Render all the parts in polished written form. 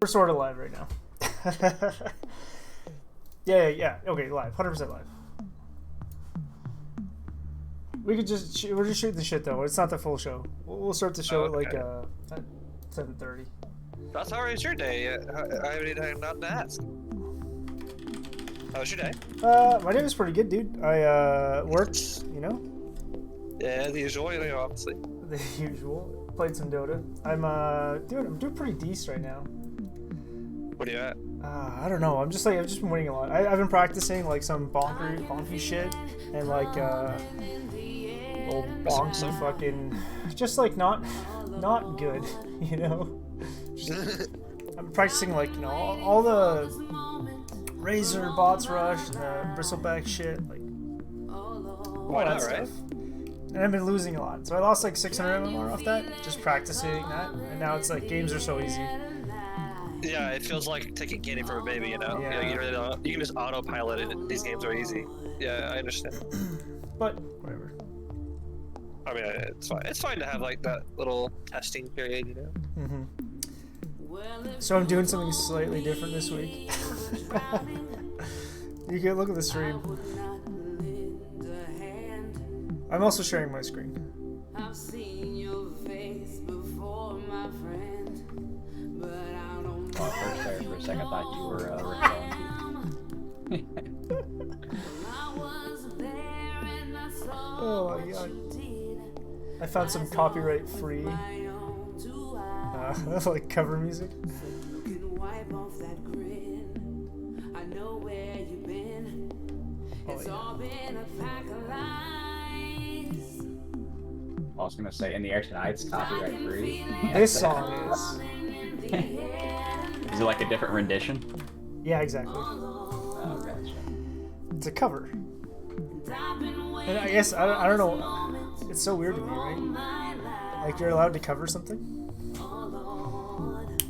We're sort of live right now. Yeah. Okay, live. 100% live. We're just shooting the shit though. It's not the full show. We'll start the show at like 7:30. That's how was your day? I haven't even not to ask. How was your day? My day was pretty good, dude. I worked, you know. Yeah, the usual, obviously. The usual. Played some Dota. I'm doing pretty decent right now. What are you at? I don't know. I've just been winning a lot. I've been practicing like some bonky shit and like old bonky fucking, just like not good, you know. I'm practicing like, you know, all the Razor bots rush and the bristleback shit, like all that stuff. And I've been losing a lot, so I lost like 600 MMR off that, just practicing that, and now it's like games are so easy. Yeah, it feels like taking candy from a baby, you know? Yeah. You can just autopilot it, and these games are easy. Yeah, I understand. But, whatever. I mean, it's fine. It's fine to have like that little testing period, you know? Mm-hmm. So I'm doing something slightly different this week. You can look at the stream. I'm also sharing my screen. I've seen your face before, my friend, but I don't know. First there for a second, I thought you were Oh my god. I found some copyright free like cover music. Oh, I was gonna say, In the Air Tonight's copyright free. This song is. Is it like a different rendition? Yeah, exactly. Oh, gotcha. It's a cover. And I guess, I don't know, it's so weird to me, right? Like, you're allowed to cover something?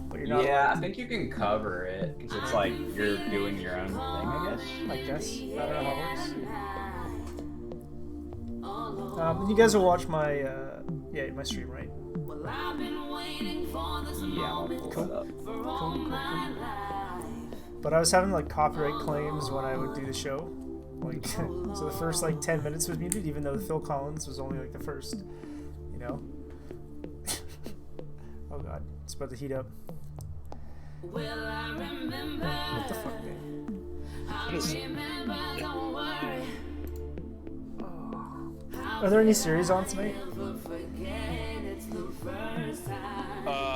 But you're not Yeah, I think you can cover it, because it's like you're doing your own thing, I guess. I don't know how it works. You guys will watch my, my stream, right? Yeah, I'll pull it up. Cool. But I was having, like, copyright claims when I would do the show. Like, so the first, like, 10 minutes was muted, even though Phil Collins was only, like, the first, you know? Oh, God. It's about to heat up. What the fuck, man? Are there any series on tonight?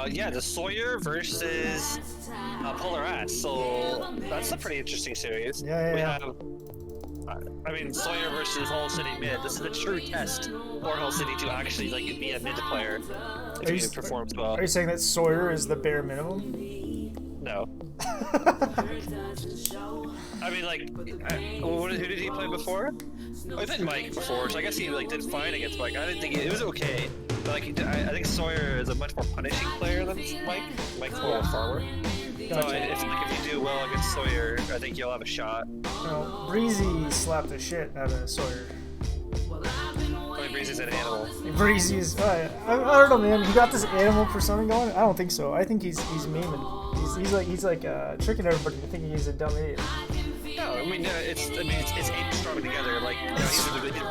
Yeah, the Sawyer versus Polar Ass. So that's a pretty interesting series. Yeah. We have, I mean, Sawyer versus Hull City mid. This is a true test for Hull City to actually like be a mid player if he performs well. Are you saying that Sawyer is the bare minimum? No. I mean, like, who did he play before? Oh, he played Mike before, so I guess he like did fine against Mike. I didn't think it was okay, but like I think Sawyer is a much more punishing player than Mike. Mike's more of a farmer. So if you do well against Sawyer, I think you'll have a shot. No, Breezy slapped the shit out of Sawyer. I mean, Breezy's an animal. Breezy's, I don't know, man. He got this animal persona going. I don't think so. I think he's memeing. He's like tricking everybody into thinking he's a dumb idiot. No, I mean it's eight strong together. Like he's really good.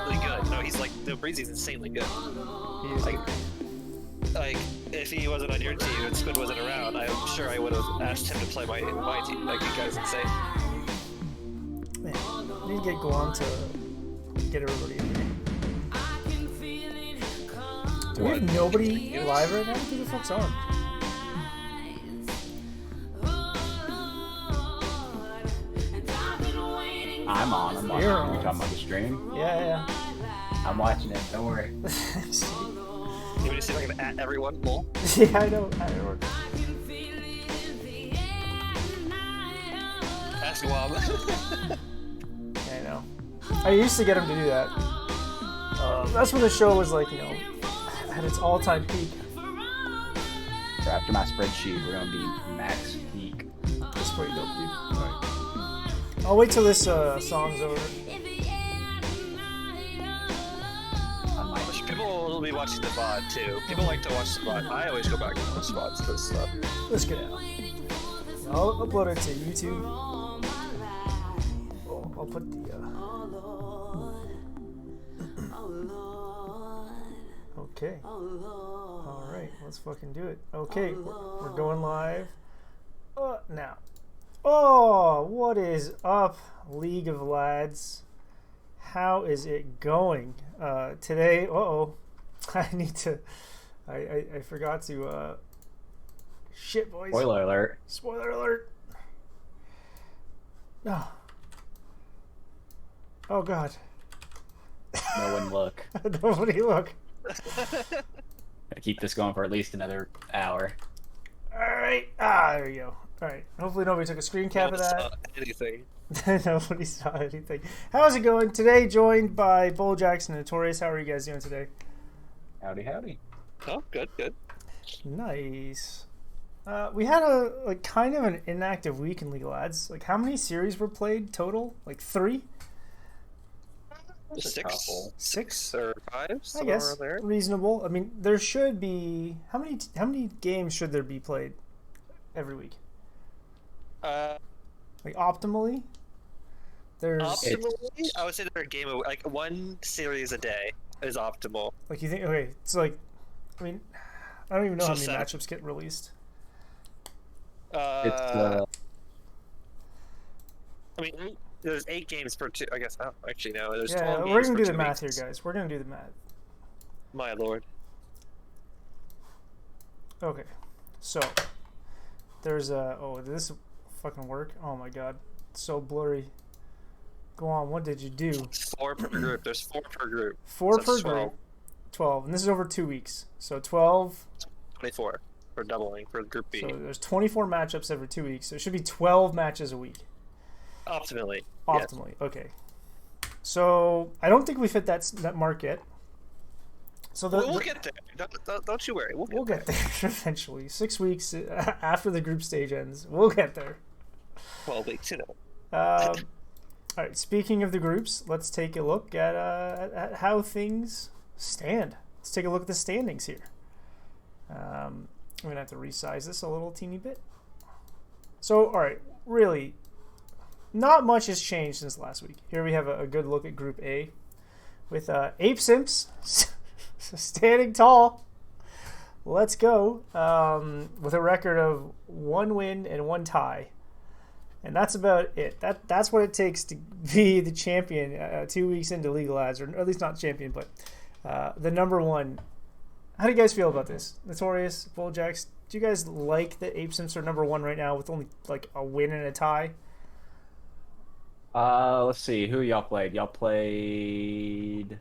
No, he's like Breezy's insanely good. Like if he wasn't on your team and Squid wasn't around, I'm sure I would have asked him to play my team. Like you guys insane. Man, I need to get Guan to get everybody in here. Do we have nobody live right now? Who the fuck's on? I'm on. I'm watching. You're talking about the stream? Yeah. I'm watching it. Don't worry. You want me to see if I can at everyone? Lol. Yeah, I know. At everyone. Ask Wob. Yeah, I know. I used to get him to do that. That's when the show was like, you know, at its all-time peak. So after my spreadsheet, we're gonna be max peak. That's pretty dope, dude. Alright. I'll wait till this song's over. People will be watching the VOD too. People like to watch the VOD. I always go back and watch VODs because Let's get it. I'll upload it to YouTube. Oh, I'll put the. Okay. All right, let's fucking do it. Okay, we're going live now. Oh, what is up, League of Lads? How is it going today? I need to. I forgot to. Shit, boys. Spoiler alert. Spoiler alert. No. Oh God. No one look. Nobody look. Gotta keep this going for at least another hour. All right. There you go. All right. Hopefully nobody took a screen cap of that. Anything. Nobody saw anything. How's it going today? Joined by Bull Jackson and Notorious. How are you guys doing today? Howdy, howdy. Oh, good. Nice. We had a kind of an inactive week in League of Lads. Like, how many series were played total? Like 3? Six or 5. I guess there. reasonable. I mean, there should be how many games should there be played every week? Like optimally, there's Optimally, I would say they're a game of like one series a day is optimal. like you think okay, it's like I mean, I don't even know how So many 7. matchups get released. I mean, there's 8 games per 2. I guess. Oh, actually, no. There's 12 Yeah, games we're gonna per do the 2 math weeks. here, guys. We're gonna do the math. My lord. Okay, so there's did this fucking work? Oh my god, it's so blurry. Go on, what did you do? 4 per group. There's 4 per group. 4 So per it's group. 12, and this is over 2 weeks. So 12. 24 for doubling for Group B. So there's 24 matchups every 2 weeks. So it should be 12 matches a week. Optimally. Optimally, okay. So I don't think we fit that mark yet. So We'll get there. Don't you worry. We'll get there eventually. 6 weeks after the group stage ends, we'll get there. 12 weeks, you know. All right. Speaking of the groups, let's take a look at how things stand. Let's take a look at the standings here. I'm gonna have to resize this a little teeny bit. So, all right, really, not much has changed since last week. Here we have a good look at Group A with Ape Simps standing tall. Let's go with a record of 1 win and 1 tie. And that's about it. That's what it takes to be the champion 2 weeks into League of Lads, or at least not champion, but the number 1. How do you guys feel about this? Notorious, Bulljacks, do you guys like that Ape Simps are number 1 right now with only like a win and a tie? Let's see. Who y'all played? Y'all played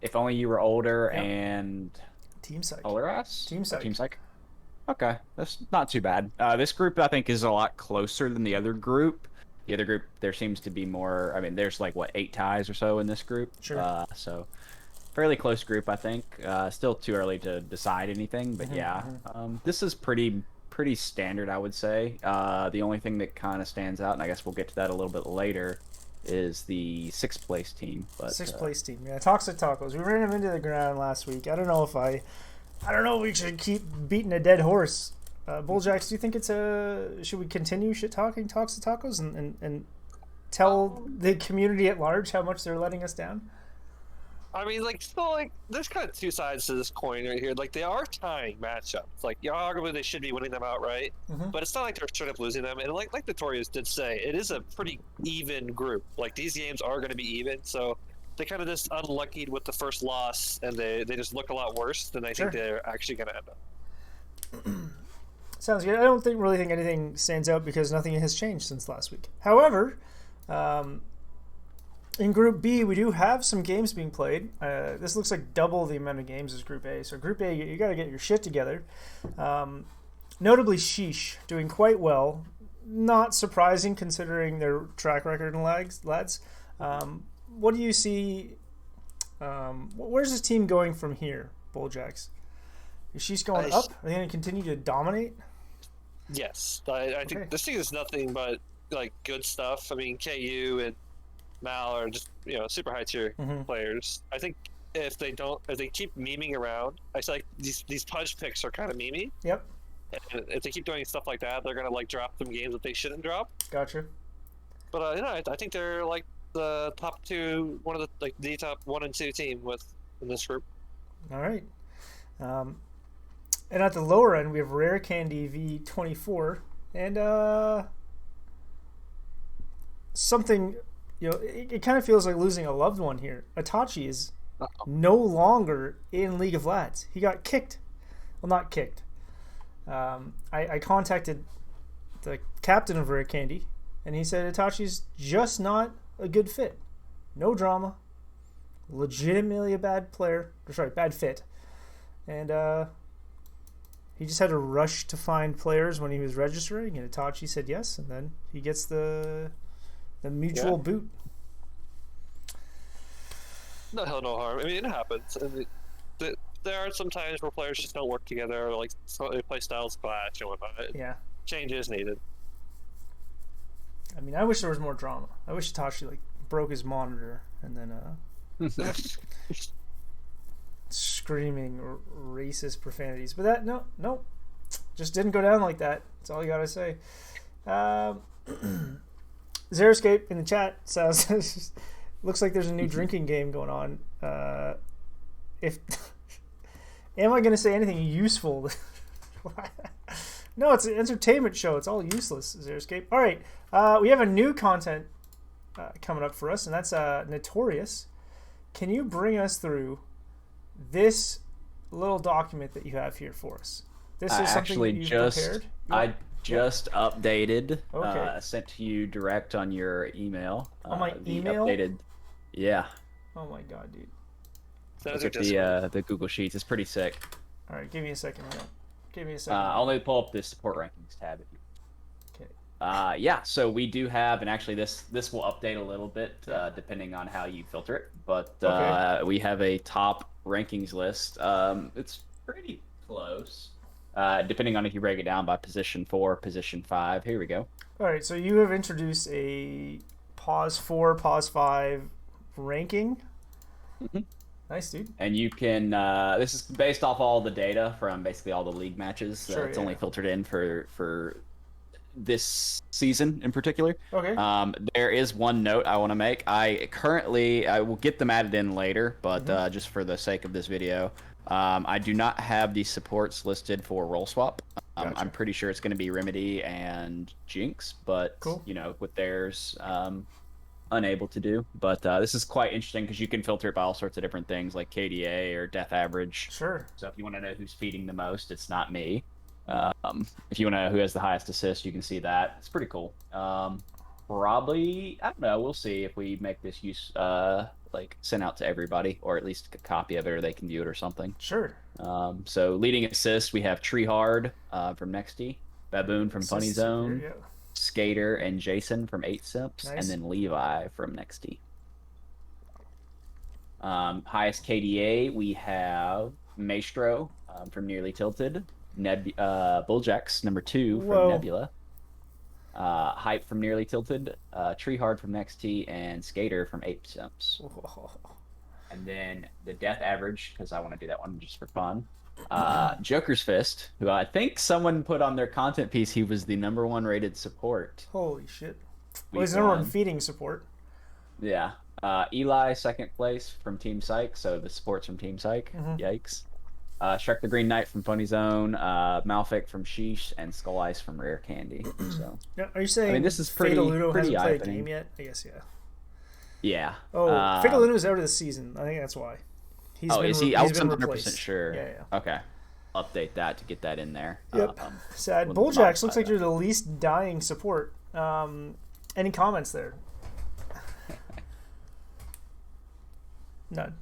If Only You Were Older and Team Psych. Olaras? Team Psych. Team Psych. Okay, that's not too bad. This group, I think, is a lot closer than the other group. The other group, there seems to be more. I mean, there's like, what, 8 ties or so in this group? Sure. So, fairly close group, I think. Still too early to decide anything, but yeah. This is pretty standard, I would say. The only thing that kind of stands out, and I guess we'll get to that a little bit later, is the 6th place team. But 6th place team. Yeah, Toxic Tacos. We ran them into the ground last week. I don't know if we should keep beating a dead horse. Bulljacks, do you think should we continue shit talking Toxic Tacos and tell the community at large how much they're letting us down? I mean, there's kind of 2 sides to this coin right here. Like, they are tying matchups. Like, arguably they should be winning them outright, but it's not like they're straight up losing them. And like Notorious did say, it is a pretty even group. Like, these games are going to be even, so they kind of just unlucky with the first loss, and they just look a lot worse than I think they're actually going to end up. Sounds good. I don't really think anything stands out because nothing has changed since last week. However, in Group B, we do have some games being played. This looks like double the amount of games as Group A. So Group A, you got to get your shit together. Notably, Sheesh doing quite well. Not surprising considering their track record in lads. What do you see? Where's this team going from here, Bulljacks? Is Sheesh going up? Are they going to continue to dominate? Yes, I think this thing is nothing but like good stuff. I mean, KU and Mal are just super high tier players. I think if they keep memeing around, I feel like these punch picks are kind of memey. Yep. And if they keep doing stuff like that, they're gonna like drop some games that they shouldn't drop. Gotcha. But I think they're like the top two, one of the like the top 1 and 2 team in this group. All right. And at the lower end, we have Rare Candy V24, and something, it kind of feels like losing a loved one here. Itachi is no longer in League of Lads. He got kicked. Well, not kicked. I contacted the captain of Rare Candy, and he said Itachi's just not a good fit. No drama. Legitimately a bad player. Sorry, bad fit. And he just had to rush to find players when he was registering, and Itachi said yes, and then he gets the mutual boot. No hell, no harm. I mean, it happens. There are some times where players just don't work together, or like they play styles clash and whatnot. Yeah. Change is needed. I mean, I wish there was more drama. I wish Itachi like broke his monitor and then screaming racist profanities. But that no, just didn't go down like that. That's all you gotta say. Xeriscape in the chat says looks like there's a new drinking game going on. If am I gonna say anything useful? No, it's an entertainment show. It's all useless, Xeriscape. All right, we have a new content coming up for us, and that's Notorious. Can you bring us through this little document that you have here for us? This is something that you've prepared? I just updated, sent to you direct on your email. On my email? Updated, yeah. Oh my god, dude. Look at the Google Sheets. It's pretty sick. All right, give me a second. Give me a second. I'll only pull up the support rankings tab if you. Okay. Yeah, so we do have, and actually this will update a little bit depending on how you filter it, but we have a top rankings list. It's pretty close, depending on if you break it down by position 4, position 5. Here we go. All right, so you have introduced a pause 4, pause 5 ranking. Mm-hmm. Nice, dude. And you can, this is based off all the data from basically all the league matches. Sure, it's only filtered in for this season in particular. Okay. There is one note I want to make. I will get them added in later, but just for the sake of this video, I do not have the supports listed for roll swap. Gotcha. I'm pretty sure it's going to be Remedy and Jinx, but cool. With theirs, unable to do. But this is quite interesting because you can filter it by all sorts of different things like KDA or death average. Sure. So if you want to know who's feeding the most, it's not me. If you want to know who has the highest assist, you can see that. It's pretty cool. Probably, I don't know, we'll see if we make this sent out to everybody, or at least a copy of it, or they can view it or something. Sure. So leading assist, we have Tree Hard from Nexty, Baboon from Funny Zone, yeah. Skater and Jason from 8 Simps, Nice. and then Levi from Nexty. Highest KDA, we have Maestro from Nearly Tilted, Bulljax, number 2 from Whoa. Nebula, Hype from Nearly Tilted, Tree Hard from Nexty, and Skater from 8 Simps. Whoa. And then the death average, because I want to do that one just for fun. Joker's Fist, who I think someone put on their content piece, he was the number 1 rated support. Holy shit. Week Well, he's number 1 1. feeding support. Yeah. Eli, 2nd place from Team Psych, so the support's from Team Psych. Yikes. Shrek the Green Knight from Funny Zone, Malfic from Sheesh, and Skull Ice from Rare Candy. So, Now, are you saying this is pretty Fataludo hasn't played a eye-opening. game yet? I guess, yeah. Yeah. Oh, Fataludo's out of the season. I think that's why. Is he? I he's wasn't been 100% replaced. sure. Yeah. Okay. Update that to get that in there. Yep. Sad. we'll Bulljax modify looks like that. you're the least dying support. Any comments there? None.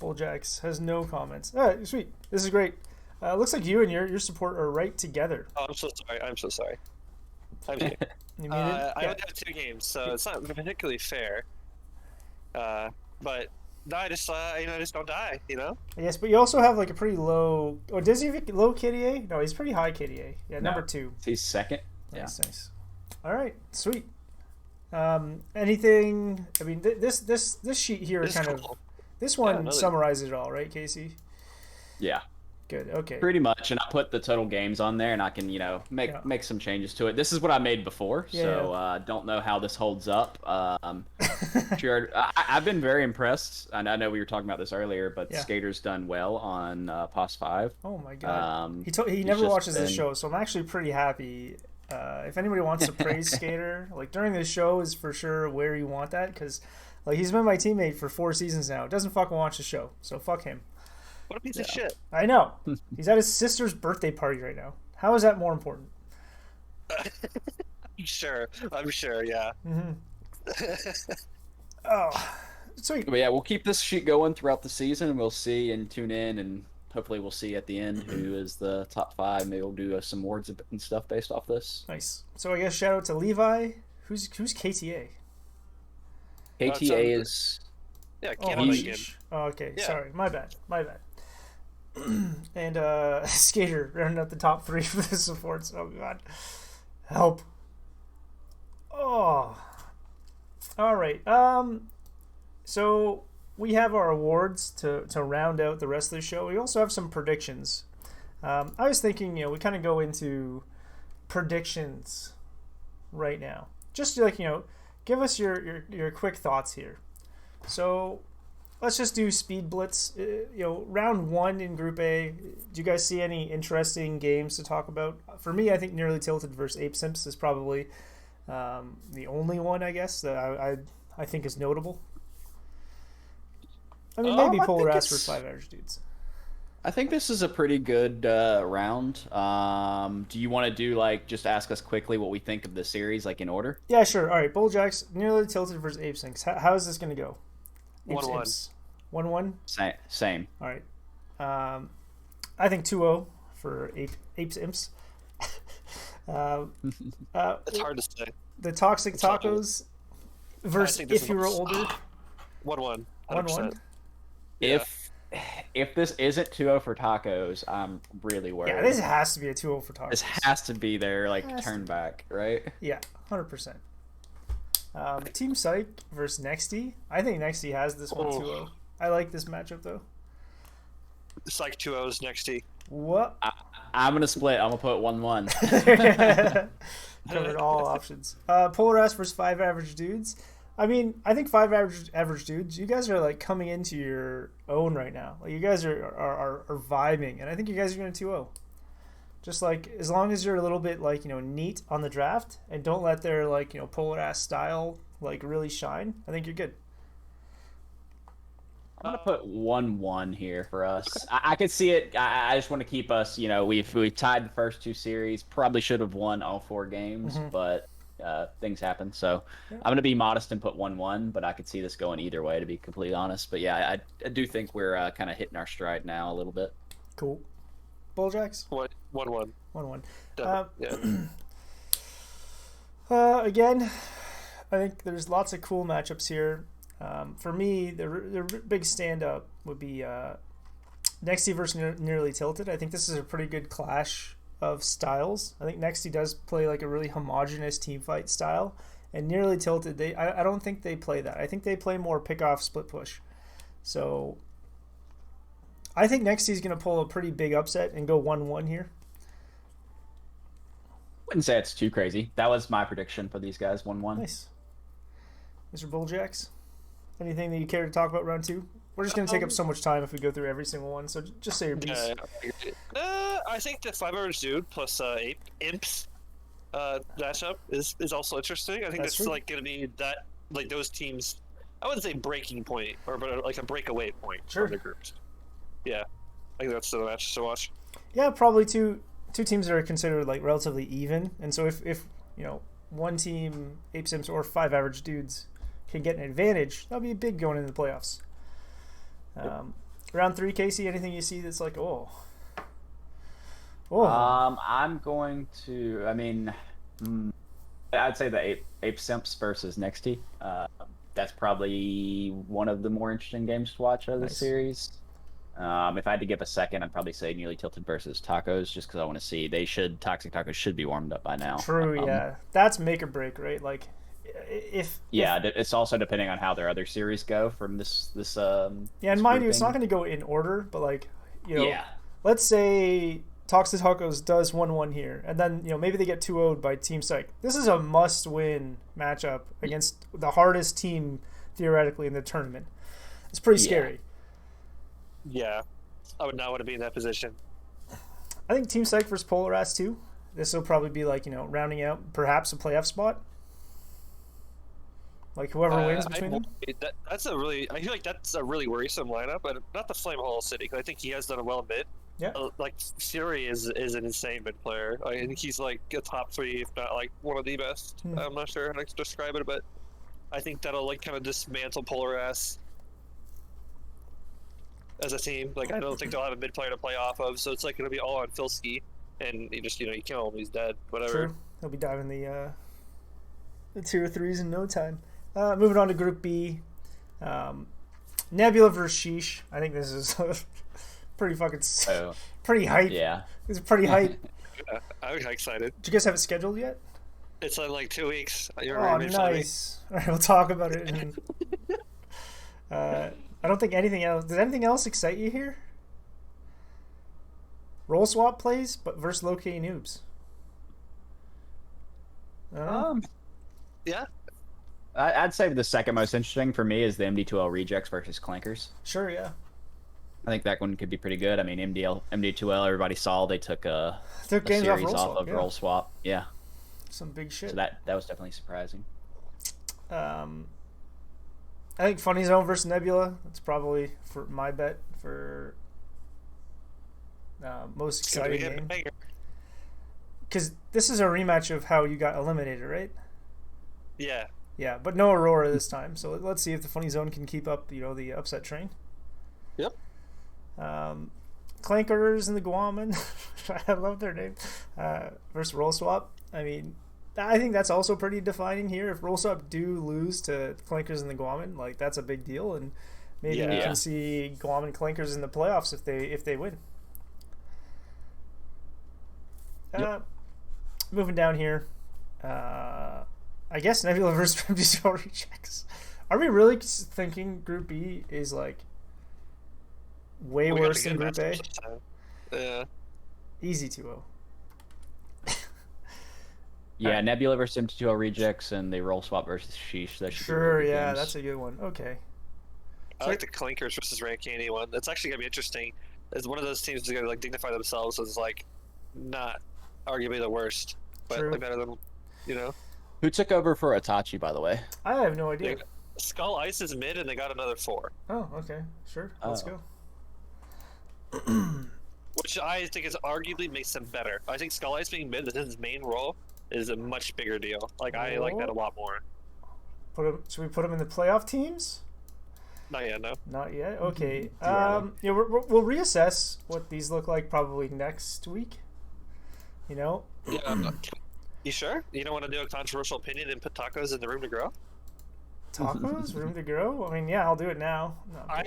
Bulljax has no comments. All right, sweet. This is great. Looks like you and your support are right together. Oh, I'm so sorry. I'm kidding. You muted? I Yeah. only have 2 games, so it's not particularly fair. But no, I just don't die. Yes, but you also have like a pretty low. Oh, does he have a low KDA? No, he's pretty high KDA. Yeah, No. number 2. He's 2nd. Nice. All right, sweet. Anything? I mean, this sheet here It's kind cool. of. This one no, summarizes it all, right, Casey? Yeah. good. Okay. Pretty much, and I put the total games on there, and I can, make some changes to it. This is what I made before, so don't know how this holds up. Sure, I've been very impressed, and I know we were talking about this earlier, but Skater's done well on POS 5. Oh my god. He never watches this show, so I'm actually pretty happy. If anybody wants to praise Skater, like during this show is for sure where you want that, because like he's been my teammate for 4 seasons now. Doesn't fucking watch the show, so fuck him. What a piece of shit. I know. He's at his sister's birthday party right now. How is that more important? I'm sure, yeah. Oh, sweet. But yeah, we'll keep this sheet going throughout the season, and we'll see and tune in, and hopefully we'll see at the end who is the top 5. Maybe we'll do some awards and stuff based off this. Nice. So I guess shout out to Levi. Who's KTA? KTA is... Yeah, okay. Yeah. Sorry. My bad. And Skater rounding out the top 3 for the supports. Oh god. Help. Oh. All right. So we have our awards to round out the rest of the show. We also have some predictions. I was thinking, we kind of go into predictions right now. Just like, give us your quick thoughts here. So let's just do speed blitz. Round 1 in Group A. Do you guys see any interesting games to talk about? For me, I think Nearly Tilted versus Ape Simps is probably the only one, I guess, that I think is notable. I mean, maybe Polar Ass versus 5 Average Dudes. I think this is a pretty good round. Do you want to do just ask us quickly what we think of the series, in order? Yeah, sure. All right, Bulljacks, Nearly Tilted versus Ape Simps. How is this going to go? 1-1. 1-1? Same. All right. I think 2-0 for Ape Simps. It's hard to say. The Toxic Tacos versus If You Were Older. 1-1. 1-1. If this isn't 2-0 for Tacos, I'm really worried. Yeah, this has to be a 2-0 for Tacos. This has to be their turn back, right? Yeah, 100%. Team Psych versus Nexty. I think Nexty has this one 2-0. I like this matchup though. Psych 2-0's Nexty. What? I'm gonna split. I'm gonna put 1-1. Covered all options. Polar Ass versus 5 Average Dudes. I mean, I think 5 average dudes, you guys are coming into your own right now. You guys are vibing, and I think you guys are going to 2-0. Just as long as you're a little bit neat on the draft and don't let their Polar Ass style really shine, I think you're good. I'm gonna put 1-1 here for us. I could see it. I just want to keep us. We've tied the first 2 series. Probably should have won all 4 games, but. Things happen, so I'm going to be modest and put 1-1, but I could see this going either way, to be completely honest. But yeah, I do think we're kind of hitting our stride now a little bit. Cool. Bulljacks? 1-1. 1-1. Again, I think there's lots of cool matchups here. For me, the big stand-up would be Nexty versus Nearly Tilted. I think this is a pretty good clash of styles. I think Nexty does play a really homogenous team fight style, and Nearly Tilted, I don't think they play that. I think they play more pick off split push. So I think Nexty's going to pull a pretty big upset and go 1-1 here. Wouldn't say it's too crazy. That was my prediction for these guys. 1-1. Nice. Mr. Bulljacks, anything that you care to talk about round 2? We're just going to take up so much time if we go through every single one, so just say your piece. I think the 5 Average Dude plus Imps matchup is also interesting. I think that's going to be that those teams. I wouldn't say breaking point, but a breakaway point for the groups. Yeah, I think that's the match to watch. Yeah, probably two teams that are considered relatively even, and so if one team, Ape Sims or 5 Average Dudes, can get an advantage, that'll be big going into the playoffs. Round 3, Casey, anything you see that's I'm going to. I mean, I'd say the Ape Simps versus Nexty. That's probably one of the more interesting games to watch out of this series. If I had to give a second, I'd probably say Nearly Tilted versus Tacos, just because I want to see. Toxic Tacos should be warmed up by now. True, yeah, that's make or break, right? It's also depending on how their other series go from this. And mind you, it's not going to go in order, but let's say Toxic Tacos does 1-1 here, and then maybe they get 2-0'd by Team Psych. This is a must-win matchup against the hardest team theoretically in the tournament. It's pretty scary. Yeah, I would not want to be in that position. I think Team Psych versus Polar Ass too. This will probably be like rounding out perhaps a playoff spot. Like whoever wins between them. I feel like that's a really worrisome lineup, but not the Flame Hall City, because I think he has done well a bit. Yeah. Like Fury is an insane mid player. I think he's like a top 3, if not like one of the best. I'm not sure how to describe it, but I think that'll like kind of dismantle Polar Ass as a team. Like I don't think they'll have a mid player to play off of, so it's like gonna be all on Filski, and you just you kill him, he's dead. Whatever. True. He'll be diving the tier 3s in no time. Moving on to Group B, Nebula versus Sheesh. I think this is pretty fucking pretty hype. Yeah, it's pretty hype. Yeah, I'm excited. Do you guys have it scheduled yet? It's in like 2 weeks. Oh, nice. All right, we'll talk about it. I don't think anything else. Does anything else excite you here? Roll swap plays, but versus low K noobs. Yeah. I'd say the second most interesting for me is the MD2L Rejects versus Clankers. Sure, yeah. I think that one could be pretty good. I mean, MD2L, everybody saw they took a games series off of roll swap. Yeah. Some big shit. So that was definitely surprising. I think Funny Zone versus Nebula. That's probably for my bet for most exciting game. Because this is a rematch of how you got eliminated, right? Yeah. Yeah, but no Aurora this time. So let's see if the Funny Zone can keep up, the upset train. Yep. Clankers and the Guaman. I love their name. Versus Roll Swap. I mean, I think that's also pretty defining here. If Roll Swap do lose to Clankers and the Guaman, like that's a big deal, and maybe we can see Guaman and Clankers in the playoffs if they win. Moving down here. I guess Nebula versus MD2L Rejects. Are we really thinking Group B is like way worse than Group A? Yeah. Easy 2-0. Yeah, Nebula versus MD2L Rejects and the roll swap versus Sheesh. That should be really good games. That's a good one. Okay. I like the Clankers versus Rankini one. That's actually gonna be interesting. It's one of those teams that's gonna like dignify themselves as like not arguably the worst, but like better than Who took over for Itachi, by the way? I have no idea. Skull Ice is mid, and they got another 4. Oh, okay, sure. Let's go. Which I think is arguably makes them better. I think Skull Ice being mid, his main role, is a much bigger deal. Like I like that a lot more. Should we put them in the playoff teams? Not yet, no. Not yet. Okay. We'll reassess what these look like probably next week. Yeah. You sure? You don't want to do a controversial opinion and put tacos in the room to grow? Tacos? Room to grow? I mean, yeah, I'll do it now. No, I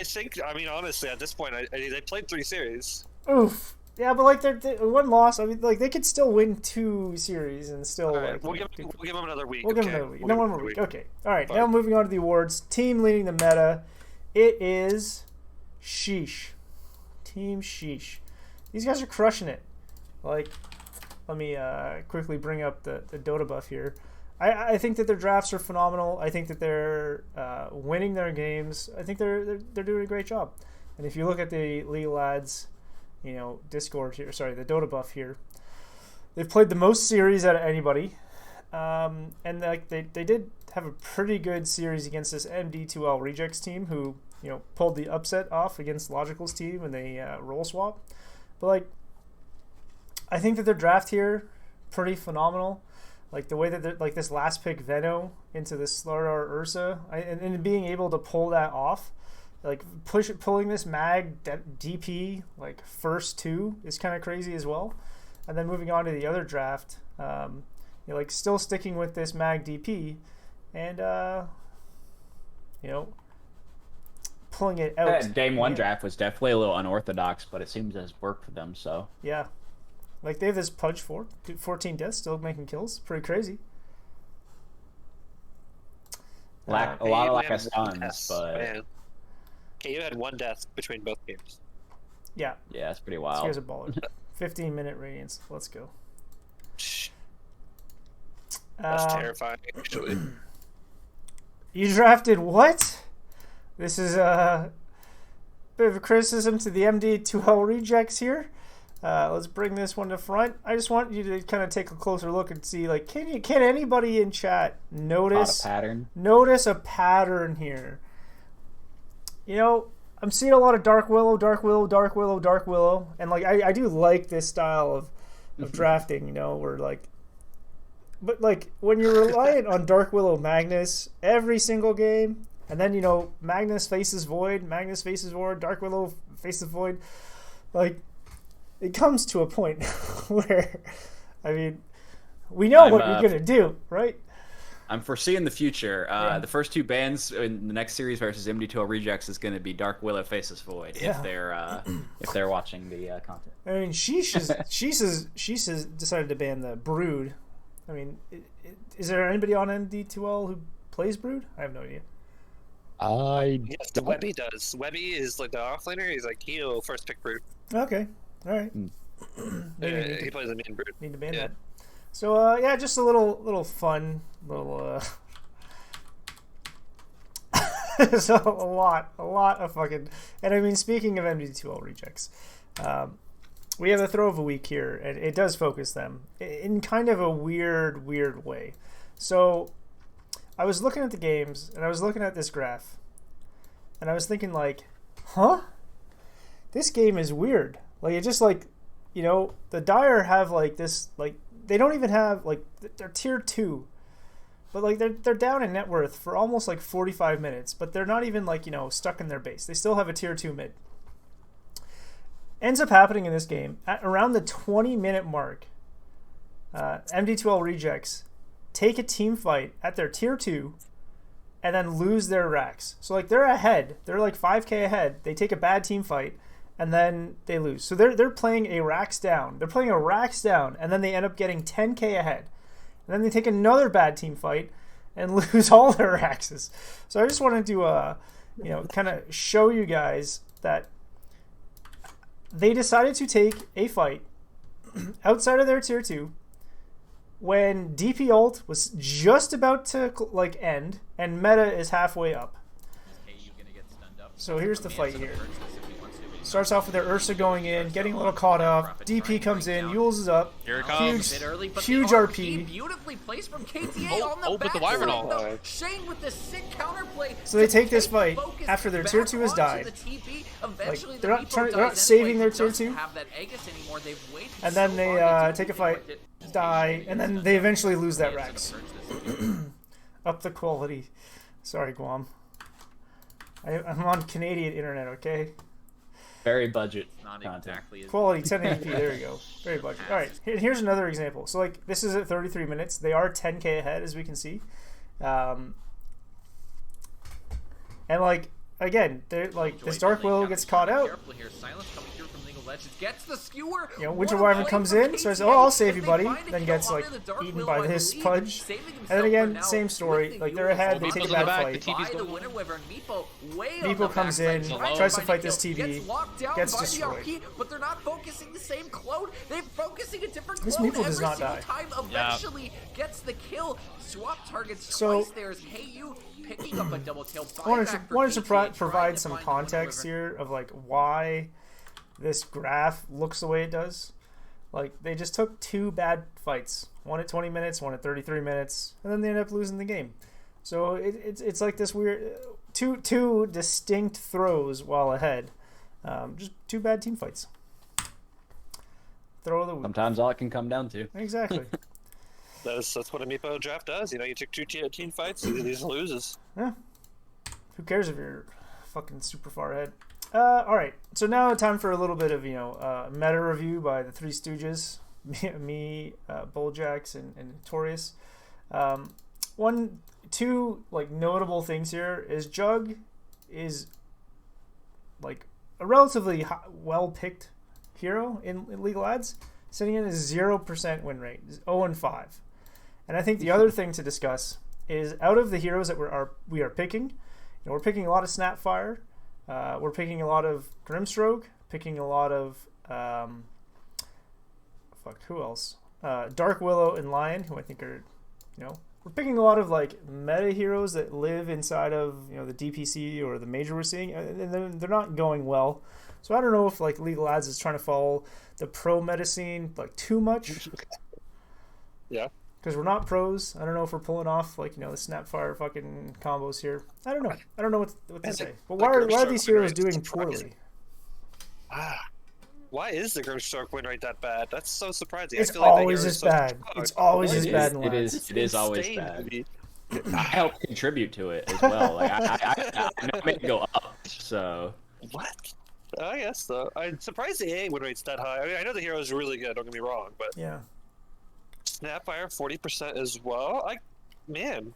mean, honestly, at this point, they played 3 series. Oof. Yeah, but like they're one loss. I mean, like they could still win 2 series and still. All right, we'll give them another week. We'll give them another week. No, one more week. Okay. All right. Fine. Now moving on to the awards. Team leading the meta. It is Sheesh. Team Sheesh. These guys are crushing it. Like, let me quickly bring up the Dota buff here. I think that their drafts are phenomenal. I think that they're winning their games. I think they're doing a great job. And if you look at the League Lads, Discord here, sorry, the Dota buff here, they've played the most series out of anybody. And like they did have a pretty good series against this MD2L Rejects team who, pulled the upset off against Logical's team and they roll swap. But like, I think that their draft here pretty phenomenal. Like the way that they're, like this last pick Veno into this Slardar Ursa, and being able to pull that off, like pulling this mag DP like first 2 is kind of crazy as well. And then moving on to the other draft, like still sticking with this mag DP, and pulling it out. That game 1 draft was definitely a little unorthodox, but it seems to have worked for them. So yeah. Like, they have this Pudge 14 deaths, still making kills. Pretty crazy. A lot of lack of stuns, but... Man. Okay, you had 1 death between both games. Yeah, Yeah, it's pretty this wild. guy's a baller. 15-minute radiance. Let's go. That's terrifying, actually. You drafted what? This is a bit of a criticism to the MD2L Rejects here. Let's bring this one to front. I just want you to kind of take a closer look and see, like, can anybody in chat notice Not a pattern. Notice a pattern here? You know, I'm seeing a lot of Dark Willow, Dark Willow, Dark Willow, Dark Willow, and like I do like this style of drafting. You know, where like. But, like, when you're reliant on Dark Willow Magnus every single game, and then, you know, Magnus faces Void, Dark Willow faces Void, like, it comes to a point where, I mean, we know what you're going to do, right? I'm foreseeing the future. The first two bans in the next series versus MD2L Rejects is going to be Dark Willow faces Void if they're watching the content. I mean, Sheesh decided to ban the Brood. I mean, is there anybody on MD2L who plays Brood? I have no idea. Yes, the Webby does. Webby is like the offlaner. He's like, he'll first pick Brood. Okay, all right. He plays the main Brood. Need to ban that. So yeah, just a little fun, so a lot of fucking. And I mean, speaking of MD2L Rejects, we have a throw of a week here, and it does focus them in kind of a weird way. So I was looking at the games, and I was looking at this graph, and I was thinking, like, huh? This game is weird. Like, it just, like, you know, the Dire have, like, this, like, they don't even have, like, they're tier 2. But, like, they're down in net worth for almost, like, 45 minutes, but they're not even, like, you know, stuck in their base. They still have a tier 2 mid. Ends up happening in this game at around the 20-minute mark. MD2L Rejects take a team fight at their tier 2 and then lose their racks. So like they're ahead, they're like 5k ahead. They take a bad team fight and then they lose. So they're playing a racks down. They're playing a racks down and then they end up getting 10k ahead. And then they take another bad team fight and lose all their racks. So I just wanted to you know, kind of show you guys that they decided to take a fight outside of their tier 2 when DP ult was just about to like end and meta is halfway up. So here's the fight here. Starts off with their Ursa going in, getting a little caught up. DP comes in, Yules is up. Here it comes. Huge RP. Beautifully placed from KTA on the with the Wyvern ult. Shane with the sick counterplay. So they take this fight after their tier 2 has died. Like, they're not saving their tier 2. And then they take a fight, die, and then they eventually lose that Rax. Up the quality. Sorry, Guam. I'm on Canadian internet, okay? Very budget Not content. exactly Quality 1080p, there you go. Very budget. Alright, here's another example. So like this is at 33 minutes. They are 10k ahead as we can see. And like again, they're like this Dark Willow gets caught out. Gets the skewer. You know, Winter Wyvern comes in, says, "Oh, I'll save you, buddy." Then gets like eaten by this Pudge. And then again, same story. Like they're ahead, they take a bad fight. Meepo comes in, tries to fight this TB, gets destroyed. But they're not focusing the same clone. They're focusing a different This clone Meepo does not die. time. Eventually gets the kill. Swap targets So- twice. There's Heyu picking up a double kill. I wanted to provide some context here of like why this graph looks the way it does. Like they just took two bad fights, one at 20 minutes, one at 33 minutes, and then they end up losing the game. So it's like this weird two distinct throws while ahead, just two bad team fights. Throw of the week. Sometimes all it can come down to. Exactly. That's what a Meepo draft does. You know, you took two team fights, these loses. Yeah. Who cares if you're fucking super far ahead? Alright, so now time for a little bit of, meta review by the Three Stooges, me, Bulljax, and Notorious. Two notable things here is Jug is like a relatively well-picked hero in Legal Ads, sitting in a 0% win rate, 0-5. And I think the other thing to discuss is out of the heroes that we are picking, we're picking a lot of Snapfire. We're picking a lot of Grimstroke, picking a lot of fuck, who else? Dark Willow and Lion, who I think are, we're picking a lot of like meta heroes that live inside of the DPC or the major we're seeing, and they're not going well. So I don't know if like League of Lads is trying to follow the pro meta scene like too much. Yeah. Because we're not pros. I don't know if we're pulling off like the Snapfire fucking combos here. I don't know. I don't know what to say. But why are these heroes doing poorly? Why is the Grimstroke win rate that bad? That's so surprising. It's I feel like always this bad. It's always this bad in Lads. It is always bad. I help contribute to it as well. Like I make it go up. So what? I guess so. I'm surprised the A win rate's that high. I mean, I know the hero's really good. Don't get me wrong, but yeah, Snapfire 40% as well. Man.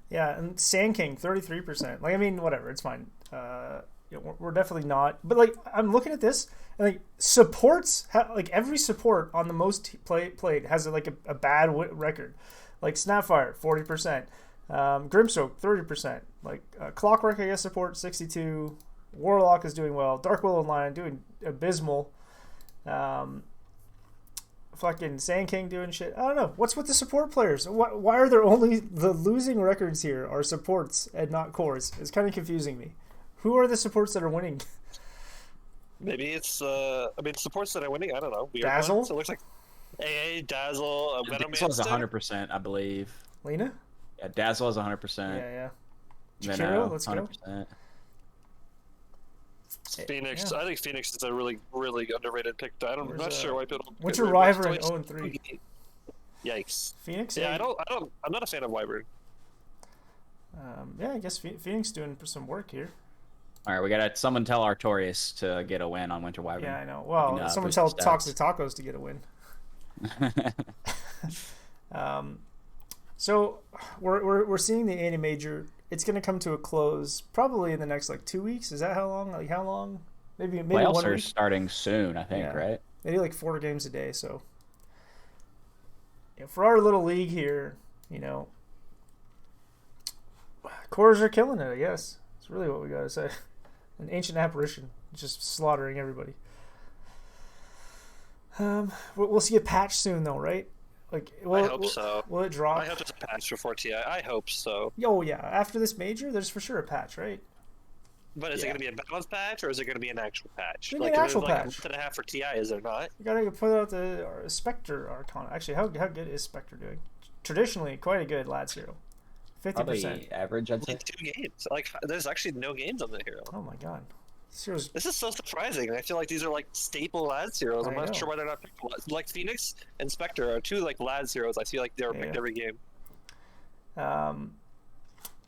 Yeah, and Sand King 33%. Like I mean, whatever, it's fine. We're definitely not. But like I'm looking at this and like supports, like every support on the most played has like a bad record. Like Snapfire 40%. Grimstroke 30%. Like Clockwork I guess support 62. Warlock is doing well. Dark Willow and Lion doing abysmal. Fucking Sand King doing shit. I don't know. What's with the support players? Why are there only the losing records here are supports and not cores? It's kind of confusing me. Who are the supports that are winning? Maybe it's supports that are winning. I don't know. Weird Dazzle. Ones. It looks like AA, Dazzle, Venom. Dazzle's 100%, I believe. Lena. Yeah, Dazzle is 100%. Yeah. Venom, let's 100%. go. Phoenix. Yeah. I think Phoenix is a really, really underrated pick. I'm not sure why people. Winter Wyvern 0-3. Yikes. Phoenix. Yeah, I'm not a fan of Wyvern. Yeah, I guess Phoenix doing some work here. All right, we gotta someone tell Artorias to get a win on Winter Wyvern. Yeah, I know. Well, someone tell Toxic Tacos to get a win. So we're seeing the ANA major. It's going to come to a close probably in the next like 2 weeks. Is that how long? Like how long? Maybe playoffs 1 are week. Starting soon, I think, right? They do like 4 games a day. So for our little league here, cores are killing it. I guess it's really what we got to say. An ancient apparition, just slaughtering everybody. We'll see a patch soon, though, right? Like, I hope so. Will it drop? I hope there's a patch before TI. I hope so. Oh yeah, after this major, there's for sure a patch, right? But is it going to be a balance patch or is it going to be an actual patch? Like an actual patch. A month and a half for TI, is there not? You gotta put out the Spectre Arcana. Actually, how good is Spectre doing? Traditionally, quite a good Lads hero. 50%. Probably average, I'd say. 2 games. Like, there's actually no games on the hero. Oh my god. This is so surprising. I feel like these are like staple Lads heroes. I'm not sure why they're not picked. Like Phoenix and Spectre are 2 like Lads heroes. I feel like they're picked every game.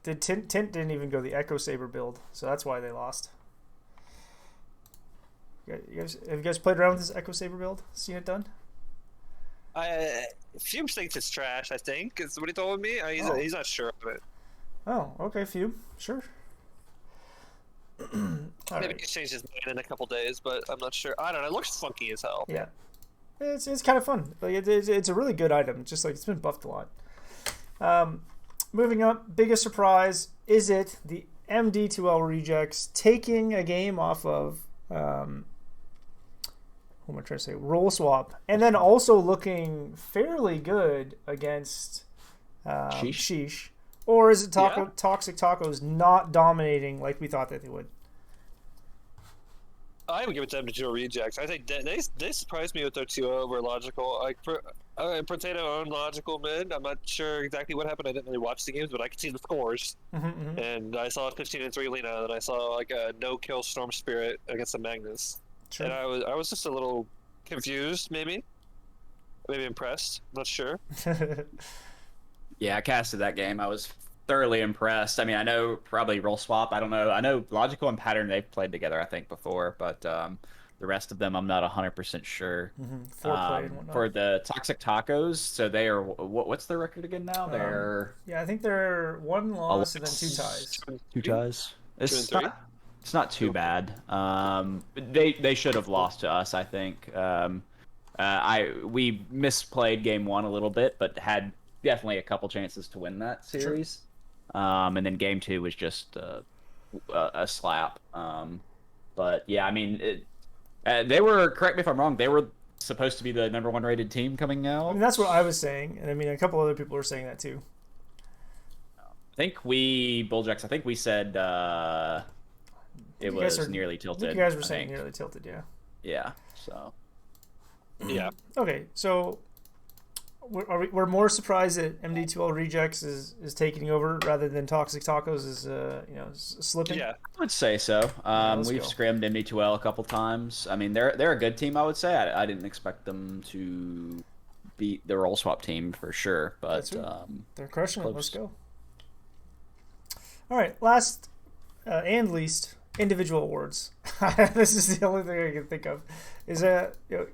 Tint didn't even go the Echo Saber build, so that's why they lost. Have you guys played around with this Echo Saber build? Seen it done? Fume thinks it's trash. I think is what he told me. He's not sure of it. Oh, okay, Fume, sure. Maybe he changed his mind in a couple days, but I'm not sure. I don't know. It looks funky as hell. Yeah, it's kind of fun. Like it's a really good item. Just like it's been buffed a lot. Moving up, biggest surprise is it the MD2L Rejects taking a game off of what am I trying to say? Roll Swap, and then also looking fairly good against Sheesh. Or is it Toxic Tacos not dominating like we thought that they would? I would give it to MD2L Rejects. I think they surprised me with their 2 over Logical. Like Potato owned Logical mid. I'm not sure exactly what happened. I didn't really watch the games, but I could see the scores. And I saw 15-3 Lena, and I saw like a no-kill Storm Spirit against the Magnus. True. And I was just a little confused, maybe impressed. I'm not sure. Yeah, I casted that game. I was thoroughly impressed. I mean, I know probably Roll Swap. I don't know. I know Logical and Pattern, they've played together, I think, before. But the rest of them, I'm not 100% sure. For the Toxic Tacos, so they are... What's their record again now? They're... I think they're 1 loss and then 2 ties. 2 ties? It's not too bad. They should have lost to us, I think. We misplayed game 1 a little bit, but had... definitely a couple chances to win that series. And then game 2 was just a slap. But yeah, I mean, They were, correct me if I'm wrong, they were supposed to be the #1 rated team coming out. I mean, that's what I was saying, and I mean, a couple other people were saying that too. I think Bulljacks, I think we said it was nearly tilted. I think you guys were saying nearly tilted, yeah. Yeah, so. Yeah. Okay, so we're more surprised that MD2L Rejects is taking over rather than Toxic Tacos is slipping. Yeah. I would say so. We've go. scrimmed MD2L a couple times. I mean, they're a good team, I would say. I didn't expect them to beat the role swap team for sure, but they're crushing it. close. Let's go. All right, last and least, individual awards. This is the only thing I can think of. Is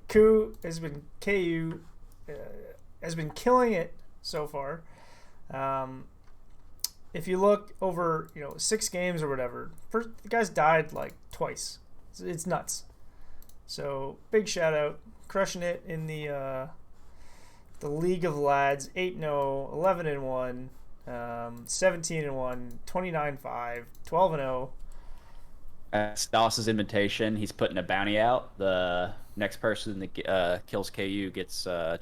KU has been has been killing it so far. If you look over 6 games or whatever, the guy's died like twice. It's nuts. So big shout out, crushing it in the League of Lads, 8-0, 11-1. 17-1, 29-5, 12-0. That's Doss's invitation. He's putting a bounty out. The next person that kills KU gets $25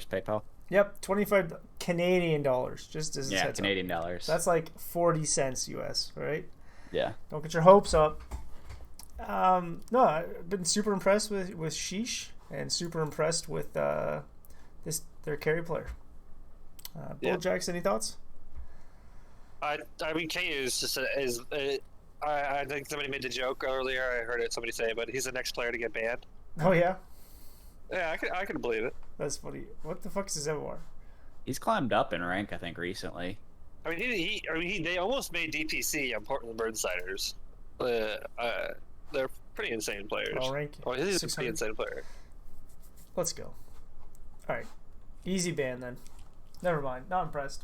PayPal. Yep, 25 Canadian dollars. Just as Canadian dollars. That's like 40 cents US, right? Yeah. Don't get your hopes up. No, I've been super impressed with Sheesh and super impressed with their carry player. Bulljacks, any thoughts? I mean, KU is just I think somebody made the joke earlier. I heard it somebody say, but he's the next player to get banned. Oh yeah, Yeah, I can believe it. that's funny. What the fuck is his MMR? He's climbed up in rank, I think, recently. I mean, they almost made DPC on Portland Birdsiders. They're pretty insane players. Well, rank Oh, he's a 600. pretty insane player. Let's go. All right, easy ban then. Never mind. Not impressed.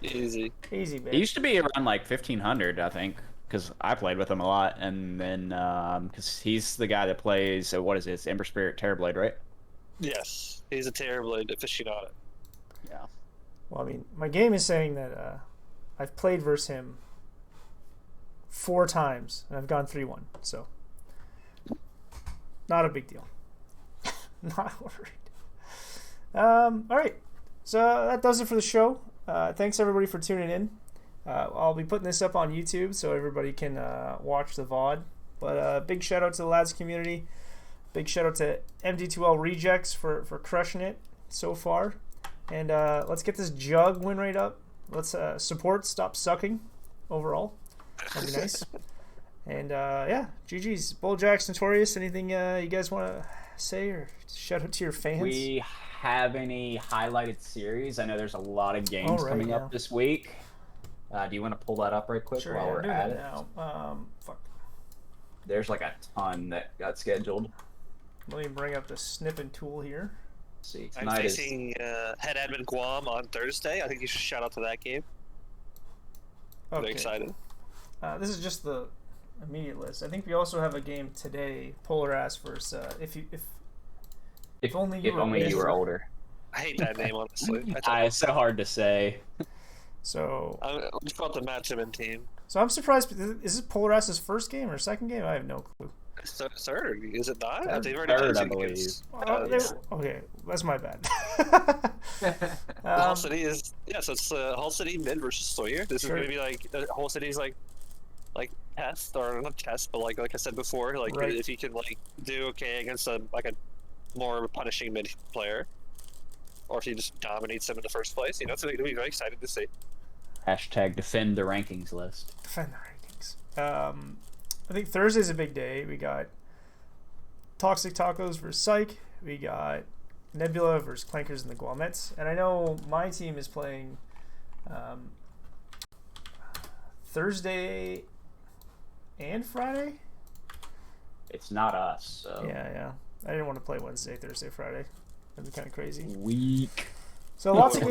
Easy. Easy ban. He used to be around like 1,500, I think, because I played with him a lot, and then because he's the guy that plays what is it? It's Ember Spirit Terrorblade, right? Yes, he's a Terrorblade aficionado. Yeah. Well, I mean, my game is saying that I've played versus him 4 times, and I've gone 3-1, so not a big deal. Not worried. All right, so that does it for the show. Thanks everybody for tuning in. I'll be putting this up on YouTube so everybody can watch the VOD. But big shout out to the lads community. Big shout out to MD2L Rejects for crushing it so far. And let's get this jug win rate up. Let's support Stop Sucking overall. That'd be nice. And yeah, GG's. Bulljacks, Notorious, anything you guys want to say or shout out to your fans? We have any highlighted series? I know there's a lot of games coming up this week. Do you want to pull that up right quick while we're at it? Now. Fuck. There's like a ton that got scheduled. Let me bring up the snipping tool here. Let's see, I'm tonight is facing Head Admin Guam on Thursday. I think you should shout out to that game. Okay. Very excited. This is just the immediate list. I think we also have a game today, Polar Ass versus if only you were older. I hate that name, honestly. It's so hard to say. So I'm just about to match him in team. I'm surprised. Is this Polar Ass's first game or second game? I have no clue. Third, is it not? They've already Third, played I two believe. games. Okay, that's my bad. Hull City is so it's Hull City mid versus Sawyer. This Sure. is gonna be like Hull City's like test or not test, but like I said before, like Right. if you can do okay against a more punishing mid player, or if he just dominates them in the first place, it's gonna be very exciting to see. Hashtag defend the rankings list. Defend the rankings. I think Thursday's a big day. We got Toxic Tacos versus Psych. We got Nebula versus Clankers and the Guamettes. And I know my team is playing Thursday and Friday. It's not us, so Yeah. I didn't want to play Wednesday, Thursday, Friday. That'd be kind of crazy. weak. So lots of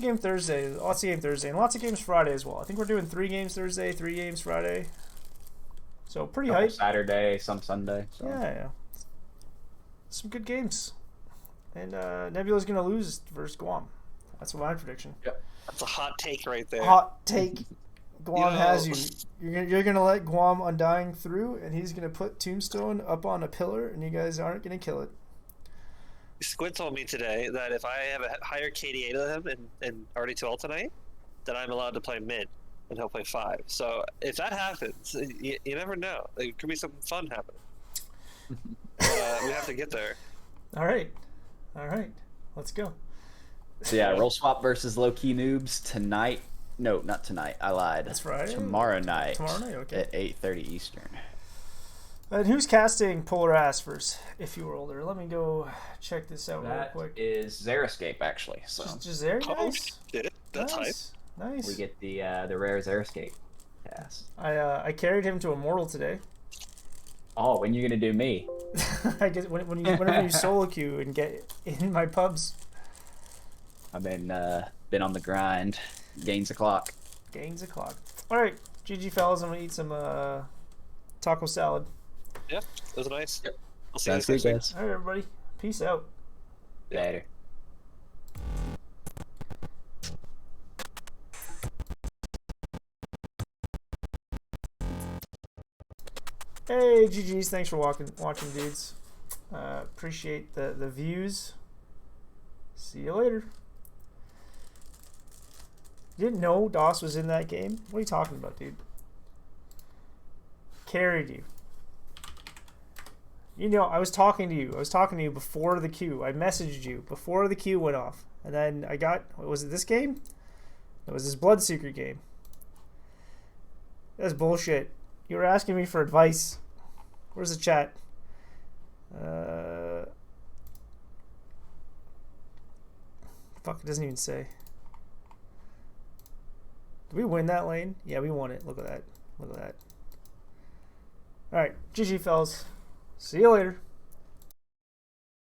game Thursday, and lots of games Friday as well. I think we're doing 3 games Thursday, 3 games Friday. So pretty hype. Saturday, some Sunday. So. Yeah. Some good games. And Nebula's gonna lose versus Guam. That's my prediction. Yep. That's a hot take right there. Hot take. Guam has you. You're gonna let Guam Undying through, and he's gonna put Tombstone up on a pillar, and you guys aren't gonna kill it. Squid told me today that if I have a higher KDA than him in RD2L tonight, then I'm allowed to play mid, and he'll play 5. So if that happens, you never know. There could be something fun happening. But, we have to get there. All right, let's go. So yeah, roll swap versus low key noobs tonight. No, not tonight. I lied. That's Friday? Tomorrow night. Tomorrow night, okay. At 8:30 Eastern. And who's casting Polar Ass first? If you were older, let me go check this out That real quick. is Xeriscape actually. So Just there, Oh, nice. shit. That's hype. Nice. we get the rare Xeriscape pass. I carried him to Immortal today. Oh, when you gonna do me? I guess whenever you solo queue and get in my pubs. I've been on the grind. Gains the clock. Gains a clock. All right, GG fellas, I'm gonna eat some taco salad. Yeah, that was nice. Yep. I'll see you Sounds guys good, next week. guys. All right, everybody, peace out. Later. Hey, GG's, thanks for watching, dudes. Appreciate the views. See you later. You didn't know DOS was in that game? What are you talking about, dude? Carried you. You know, I was talking to you. I was talking to you before the queue. I messaged you before the queue went off. And then I got, was it this game? It was this Bloodseeker game. That's bullshit. You were asking me for advice. Where's the chat? Fuck, it doesn't even say. Did we win that lane? Yeah, we won it. Look at that. Look at that. Alright, GG fellas. See you later.